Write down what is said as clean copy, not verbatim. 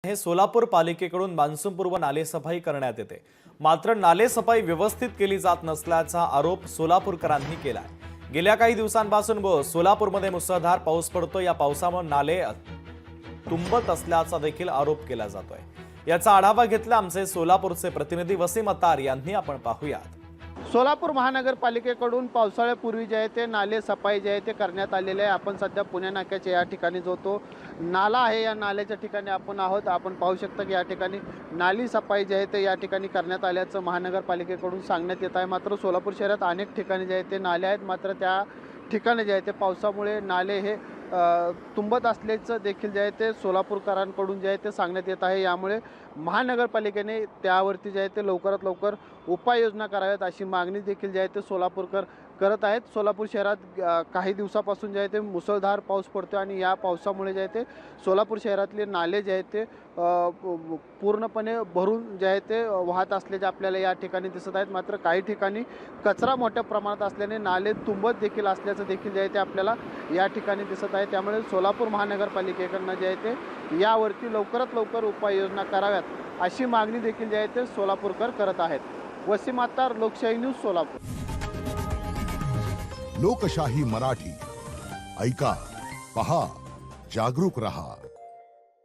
हे सोलापूर पालिकेकडून मान्सूनपूर्व नालेसफाई करण्यात येते, मात्र नालेसफाई व्यवस्थित केली जात नसल्याचा आरोप सोलापूरकरांनी केलाय। गेल्या काही दिवसांपासून सोलापूरमध्ये मुसळधार पाऊस पडतो, या पावसामुळे नाले तुंबत असल्याचा देखील आरोप केला जातोय। याचा आढावा घेतला आमचे सोलापूरचे प्रतिनिधी वसीम अत्तार यांनी। आपण पाहूयात। सोलापूर महानगरपालिकेकडून पावसाळ्यापूर्वी जे आहे ते नाले सफाई जे आहे ते करण्यात आलेले आहे। आपण सध्या पुणे नाक्याच्या या ठिकाणी जो तो नाला आहे, या नाल्याच्या ठिकाणी आपण आहोत। आपण पाहू शकता की या ठिकाणी नाली सफाई जे आहे ते या ठिकाणी करण्यात आल्याचं महानगरपालिकेकडून सांगण्यात येत आहे। मात्र सोलापूर शहरात अनेक ठिकाणी जे आहे ते नाले आहेत, मात्र त्या ठिकाणी जे आहे ते पावसामुळे नाले हे तुंबत असल्याचं देखील जे आहे ते सोलापूरकरांकडून जे आहे ते सांगण्यात येत आहे। यामुळे महानगरपालिकेने त्यावरती जे आहे ते लवकरात लवकर उपाययोजना कराव्यात अशी मागणी देखील जे आहे ते सोलापूरकर करत आहेत। सोलापूर शहरात काही दिवसापासून जे आहे ते मुसळधार पाऊस पडतो आणि या पावसामुळे जे आहे ते सोलापूर शहरातले नाले जे आहेत ते पूर्णपणे भरून जे आहे ते वाहत असल्याचे आपल्याला या ठिकाणी दिसत आहेत। मात्र काही ठिकाणी कचरा मोठ्या प्रमाणात असल्याने नाले तुंबत देखील असल्याचं देखील जे आहे ते आपल्याला या ठिकाणी दिसत आहे। त्यामुळे सोलापूर महानगरपालिकेकडनं जे आहे ते यावरती लवकरात लवकर उपाययोजना कराव्यात अशी मागणी देखील जे आहे ते सोलापूरकर करत आहेत। वसीम अत्तार, लोकशाही न्यूज, सोलापूर। लोकशाही मराठी ऐका, पहा, जागरूक रहा।